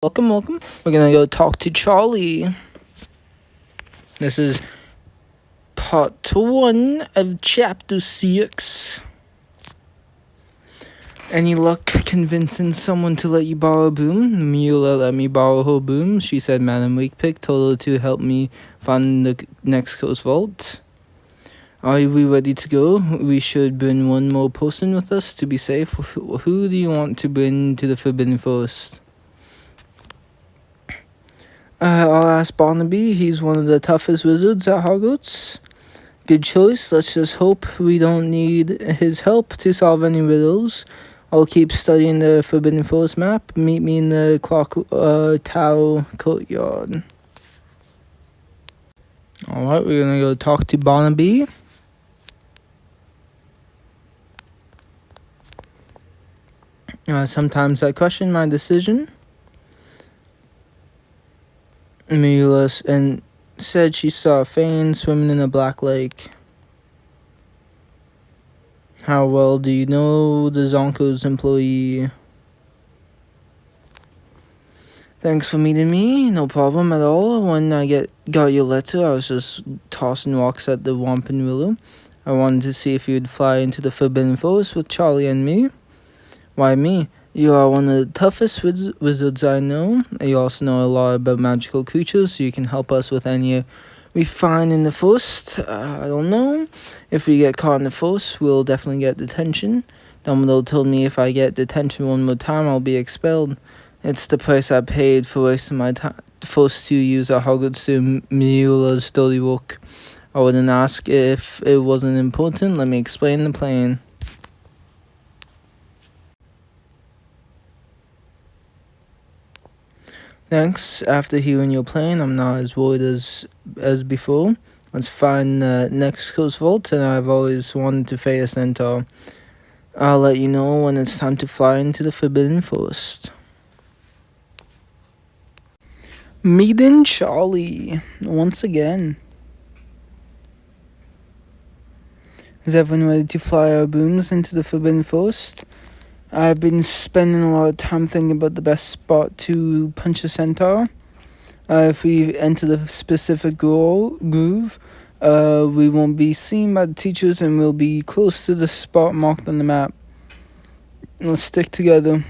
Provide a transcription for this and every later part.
Welcome. We're gonna go talk to Charlie. This is part 1 of chapter 6. Any luck convincing someone to let you borrow a boom? Mula let me borrow her boom. She said Madam Wakepick told her to help me find the next coast vault. Are we ready to go? We should bring one more person with us to be safe. Who do you want to bring to the Forbidden Forest? I'll ask Barnaby. He's one of the toughest wizards at Hogwarts. Good choice. Let's just hope we don't need his help to solve any riddles. I'll keep studying the Forbidden Forest map. Meet me in the Clock Tower courtyard. Alright, we're gonna go talk to Barnaby. Sometimes I question my decision. Mula and said she saw Fane swimming in a black lake. How well do you know the Zonko's employee? Thanks for meeting me. No problem at all. When I got your letter, I was just tossing rocks at the Wampin Willow. I wanted to see if you'd fly into the Forbidden Forest with Charlie and me. Why me? You are one of the toughest wizards I know. You also know a lot about magical creatures, so you can help us with any we find in the forest. I don't know. If we get caught in the forest, we'll definitely get detention. Dumbledore told me if I get detention one more time, I'll be expelled. It's the price I paid for wasting my time. Forced to use at Hogwarts to Mula's dirty work. I wouldn't ask if it wasn't important. Let me explain the plan. Thanks. After hearing your plan, I'm not as worried as before. Let's find the next coast vault, and I've always wanted to face a centaur. I'll let you know when it's time to fly into the Forbidden Forest. Meeting Charlie once again. Is everyone ready to fly our booms into the Forbidden Forest? I've been spending a lot of time thinking about the best spot to punch a centaur. If we enter the specific groove, we won't be seen by the teachers and we'll be close to the spot marked on the map. Let's stick together.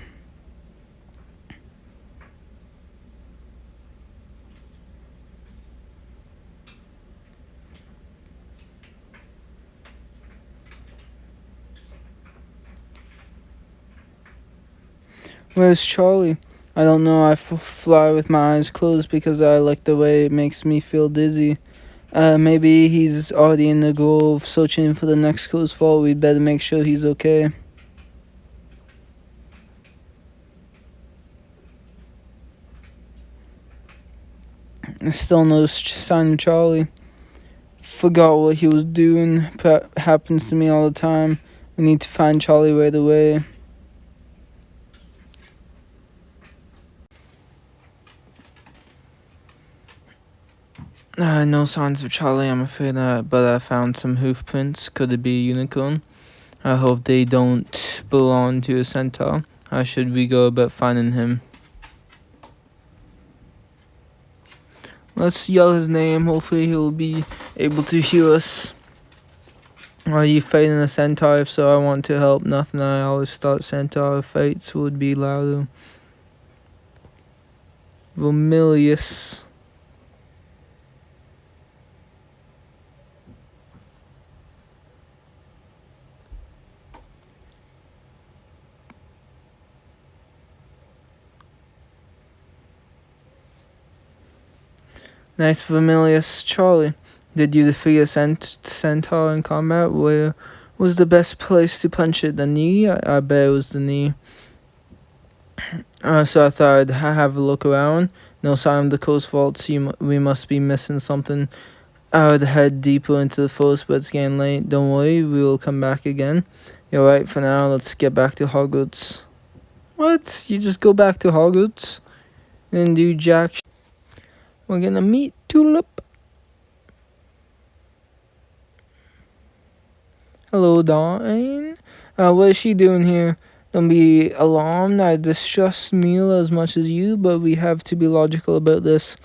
Where's Charlie? I don't know. I fly with my eyes closed because I like the way it makes me feel dizzy. Maybe he's already in the grove searching for the next coast vault. We'd better make sure he's okay. Still no sign of Charlie. Forgot what he was doing. Happens to me all the time. We need to find Charlie right away. No signs of Charlie, I'm afraid, but I found some hoof prints. Could it be a unicorn? I hope they don't belong to a centaur. How should we go about finding him? Let's yell his name. Hopefully he'll be able to hear us. Are you fighting a centaur? If so, I want to help. Nothing I always thought centaur fights would be louder. Vermilius. Nice, Vermilius. Charlie, did you defeat a centaur in combat? Where was the best place to punch it? The knee? I bet it was the knee. So I thought I'd have a look around. No sign of the coast vaults. We must be missing something. I would head deeper into the forest, but it's getting late. Don't worry, we will come back again. You're right for now. Let's get back to Hogwarts. What? You just go back to Hogwarts and do jack? We're gonna meet Tulip. Hello, Dawn. What is she doing here? Don't be alarmed, I distrust Mula as much as you, but we have to be logical about this.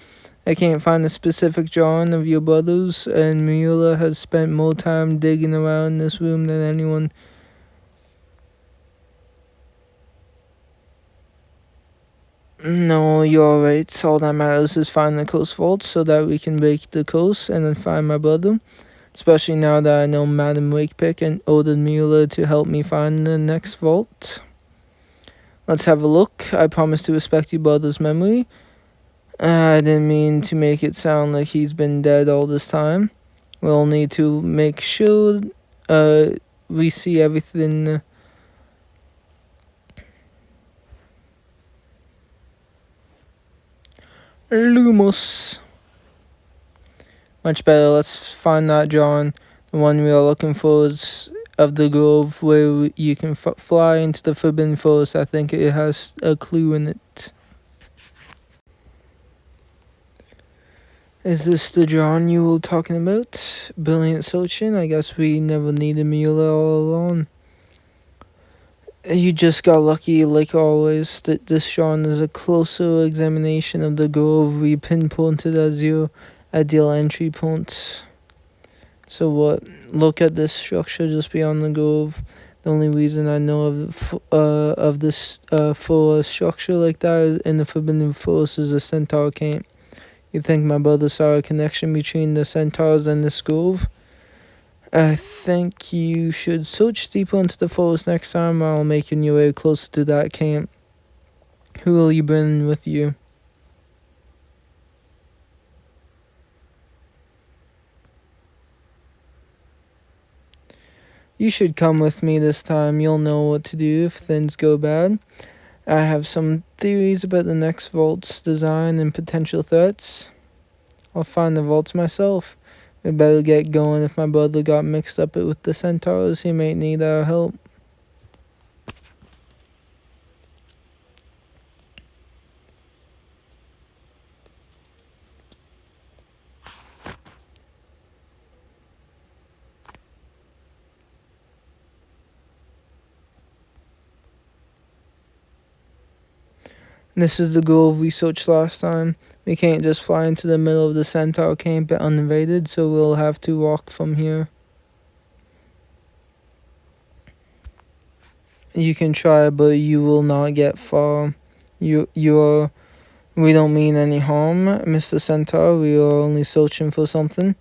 I can't find a specific drawing of your brothers, and Mula has spent more time digging around this room than anyone. No, you're alright. All that matters is find the coast vault so that we can break the coast and then find my brother. Especially now that I know Madam Wakepick and ordered Mueller to help me find the next vault. Let's have a look. I promise to respect your brother's memory. I didn't mean to make it sound like he's been dead all this time. We'll need to make sure we see everything. Lumos. Much better. Let's find that drawing. The one we are looking for is of the grove where you can fly into the Forbidden Forest. I think it has a clue in it. Is this the drawing you were talking about? Brilliant searching. I guess we never needed Mula all along. You just got lucky, like always, that this drawing is a closer examination of the grove we pinpointed as your ideal entry point. So what? Look at this structure just beyond the grove. The only reason I know of this for a structure like that in the Forbidden Forest is a centaur camp. You think my brother saw a connection between the centaurs and this grove? I think you should search deeper into the forest next time while making your way closer to that camp. Who will you bring with you? You should come with me this time. You'll know what to do if things go bad. I have some theories about the next vault's design and potential threats. I'll find the vaults myself. We better get going. If my brother got mixed up with the centaurs, he might need our help. This is the grove we searched last time. We can't just fly into the middle of the centaur camp uninvited, so we'll have to walk from here. You can try, but you will not get far. We don't mean any harm, Mr. Centaur. We are only searching for something.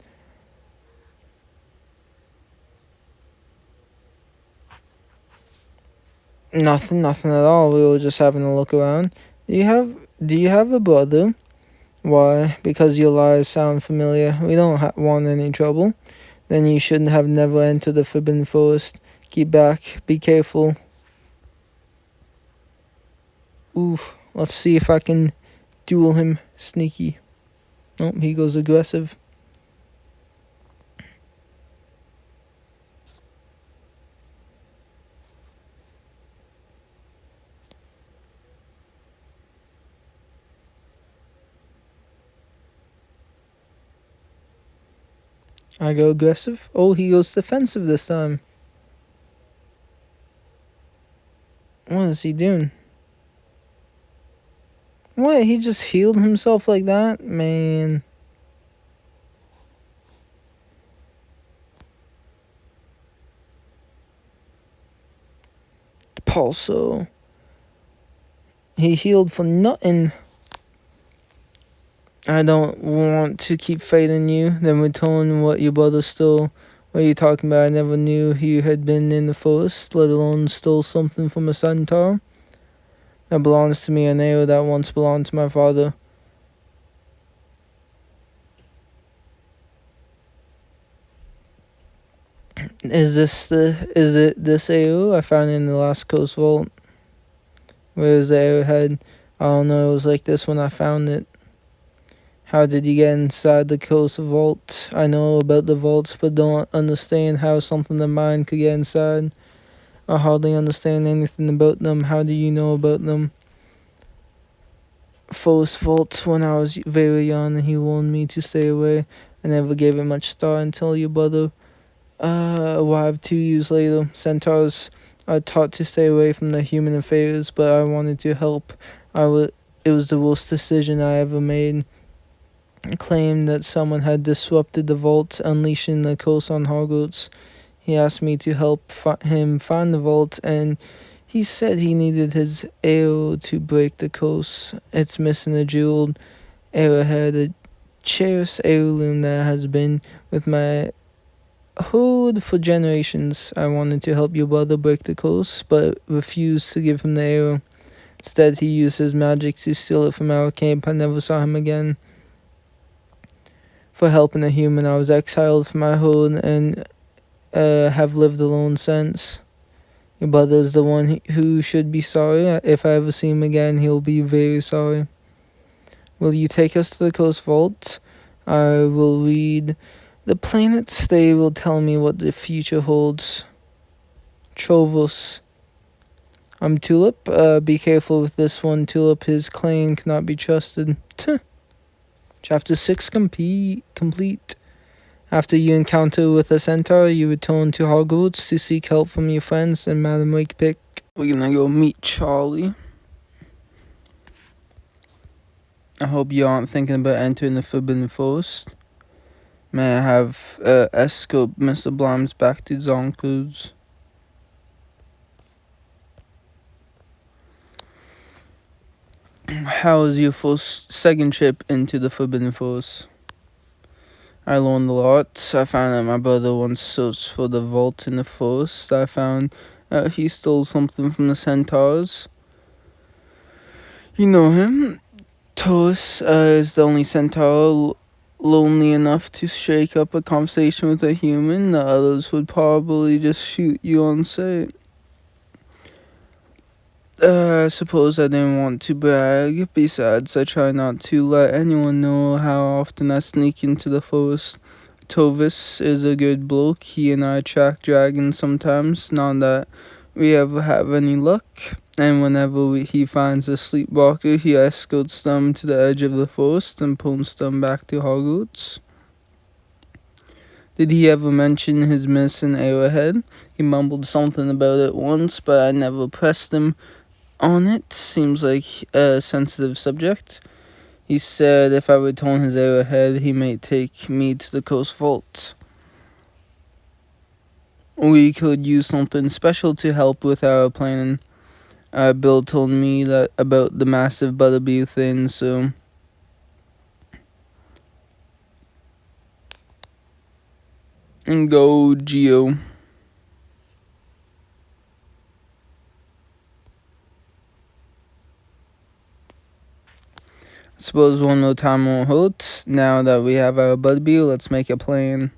Nothing at all. We were just having a look around. Do you have a brother? Why? Because your lies sound familiar. We don't want any trouble. Then you shouldn't have never entered the Forbidden Forest. Keep back. Be careful. Oof. Let's see if I can duel him. Sneaky. Oh, he goes aggressive. I go aggressive. Oh, he goes defensive this time. What is he doing? What? He just healed himself like that? Man. Pulso. He healed for nothing. I don't want to keep fighting you, then return what your brother stole. What are you talking about? I never knew you had been in the forest, let alone stole something from a centaur. That belongs to me, an arrow that once belonged to my father. Is it this arrow? I found it in the last coast vault. Where is the arrowhead? I don't know, it was like this when I found it. How did you get inside the coast vault? I know about the vaults, but don't understand how something of mine could get inside. I hardly understand anything about them. How do you know about them? Forest vaults when I was very young, and he warned me to stay away. I never gave it much thought until your brother arrived 2 years later. Centaurs I taught to stay away from the human affairs, but I wanted to help. It was the worst decision I ever made. I claimed that someone had disrupted the vault, unleashing the curse on Hogwarts. He asked me to help him find the vault, and he said he needed his arrow to break the curse. It's missing a jeweled arrowhead, a cherished heirloom that has been with my hood for generations. I wanted to help your brother break the curse, but refused to give him the arrow. Instead, he used his magic to steal it from our camp. I never saw him again. For helping a human, I was exiled from my home and have lived alone since. Your brother is the one who should be sorry. If I ever see him again, he'll be very sorry. Will you take us to the Coast Vault? I will read. The planets, they will tell me what the future holds. Trovos. I'm Tulip. Be careful with this one, Tulip. His clan cannot be trusted. Chapter 6 complete. After you encounter with a centaur, you return to Hogwarts to seek help from your friends and Madam Wakepick. We're gonna go meet Charlie. I hope you aren't thinking about entering the Forbidden Forest. May I have escort Mr. Blimes back to Zonkers? How was your second trip into the Forbidden Forest? I learned a lot. I found that my brother once searched for the vault in the forest. I found he stole something from the centaurs. You know him. Taurus is the only centaur lonely enough to shake up a conversation with a human. The others would probably just shoot you on sight. I suppose I didn't want to brag. Besides, I try not to let anyone know how often I sneak into the forest. Tovis is a good bloke. He and I track dragons sometimes, not that we ever have any luck. And whenever he finds a sleepwalker, he escorts them to the edge of the forest and pulls them back to Hogwarts. Did he ever mention his missing arrowhead? He mumbled something about it once, but I never pressed him on it. Seems like a sensitive subject. He said if I return his arrowhead, he may take me to the Coast Vault. We could use something special to help with our planning. Bill told me that about the massive Butterbeer thing, so... And go, Geo. Suppose one more time won't hurt. Now that we have our Butterbeer, let's make a plan.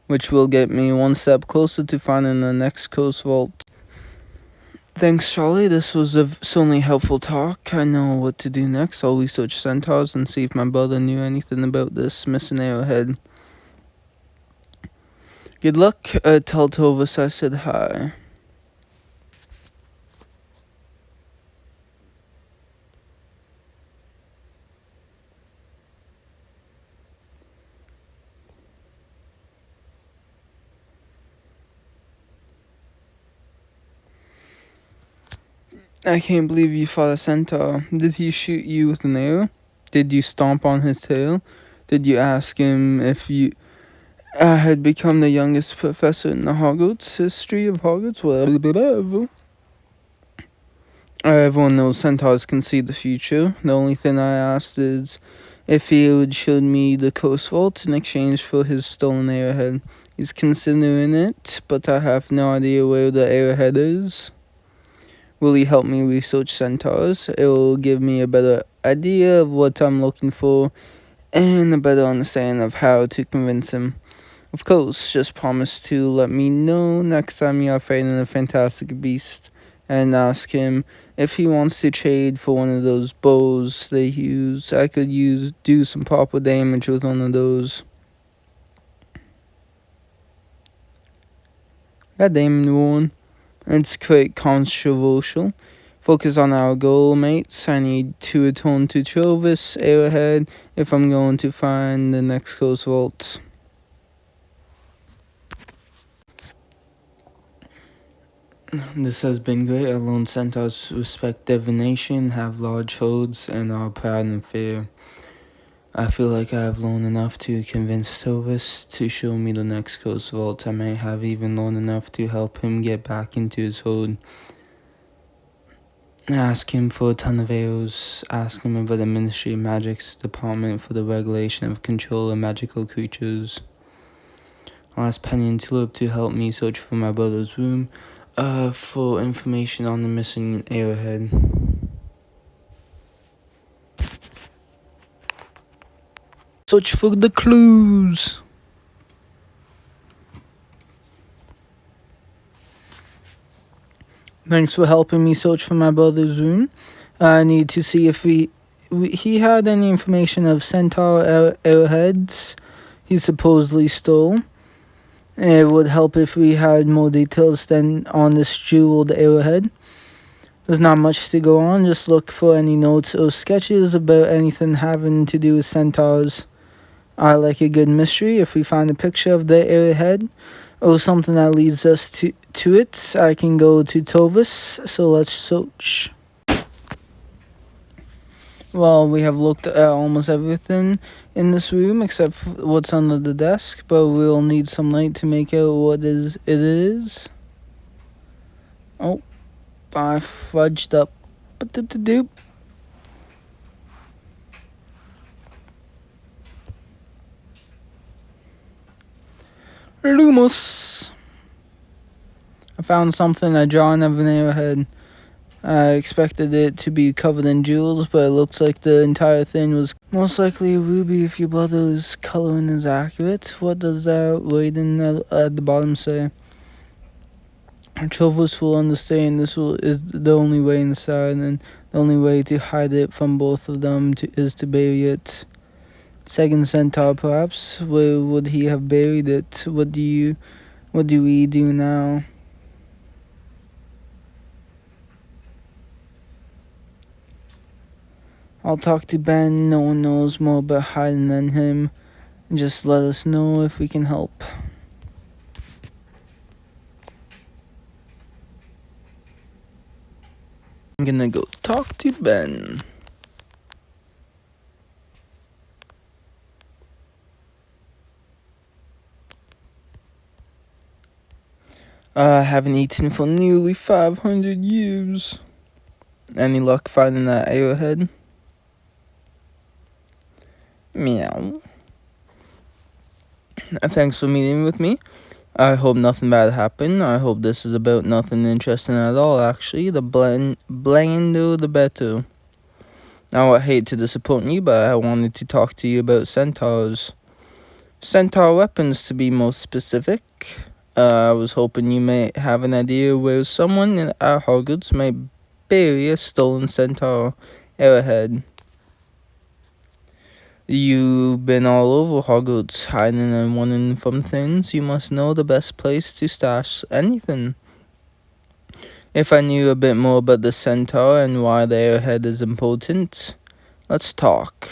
Which will get me one step closer to finding the next Coast Vault. Thanks, Charlie. This was a certainly helpful talk. I know what to do next. I'll research centaurs and see if my brother knew anything about this missing arrowhead. Good luck. Tell Tovis I said hi. I can't believe you fought a centaur. Did he shoot you with an arrow? Did you stomp on his tail? Did you ask him if you had become the youngest professor in the Hogwarts history of Hogwarts? Whatever. Everyone knows centaurs can see the future. The only thing I asked is if he would show me the Coast Vault in exchange for his stolen arrowhead. He's considering it, but I have no idea where the arrowhead is. Will he help me research centaurs? It will give me a better idea of what I'm looking for and a better understanding of how to convince him. Of course, just promise to let me know next time you are fighting a fantastic beast and ask him if he wants to trade for one of those bows they use. I could do some proper damage with one of those. God damn it, Warren. It's quite controversial. Focus on our goal, mates. I need to return to Trovis Arrowhead if I'm going to find the next Coast Vault. This has been great. Our lone centaurs respect divination, have large holds, and are proud and fair. I feel like I have learned enough to convince Tovis to show me the next coast vault. I may have even learned enough to help him get back into his hold. Ask him for a ton of arrows. Ask him about the Ministry of Magic's department for the regulation of control of magical creatures. I'll ask Penny and Tulip to help me search for my brother's room for information on the missing arrowhead. Search for the clues. Thanks for helping me search for my brother's room. I need to see if he had any information of centaur arrowheads he supposedly stole. It would help if we had more details than on this jeweled arrowhead. There's not much to go on, just look for any notes or sketches about anything having to do with centaurs. I like a good mystery. If we find a picture of the arrowhead or something that leads us to it, I can go to Tovis, so let's search. Well, we have looked at almost everything in this room except for what's under the desk, but we'll need some light to make out what it is. Oh, I fudged up. Doop. Lumos. I found something, a drawing of an arrowhead. I expected it to be covered in jewels, but it looks like the entire thing was most likely a ruby if your brother's coloring is accurate. What does that writing at the bottom say? Trovos will understand this is the only way inside, and the only way to hide it from both of them is to bury it. Second centaur, perhaps? Where would he have buried it? What do we do now? I'll talk to Ben. No one knows more about hiding than him. Just let us know if we can help. I'm gonna go talk to Ben. I haven't eaten for nearly 500 years. Any luck finding that arrowhead? Meow. Thanks for meeting with me. I hope nothing bad happened. I hope this is about nothing interesting at all, actually. The blando the better. Now, I hate to disappoint you, but I wanted to talk to you about centaurs. Centaur weapons, to be more specific. I was hoping you may have an idea where someone at Hogwarts might bury a stolen centaur arrowhead. You've been all over Hogwarts, hiding and running from things. You must know the best place to stash anything. If I knew a bit more about the centaur and why the arrowhead is important, let's talk.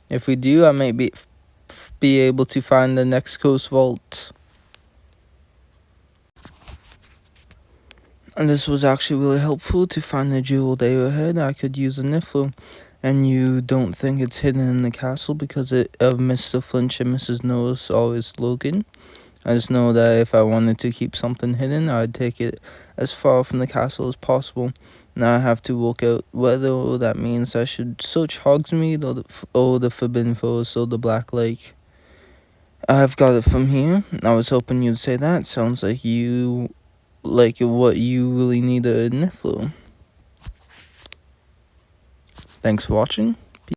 If we do, I might be able to find the next coast vault. And this was actually really helpful to find the jeweled arrowhead. I could use a Niffler. And you don't think it's hidden in the castle because of Mr. Flinch and Mrs. Norris always looking. I just know that if I wanted to keep something hidden, I'd take it as far from the castle as possible. Now I have to work out whether that means I should search Hogsmeade or the Forbidden Forest or the Black Lake. I've got it from here. I was hoping you'd say that. Sounds like what you really need a Niffler. Thanks for watching.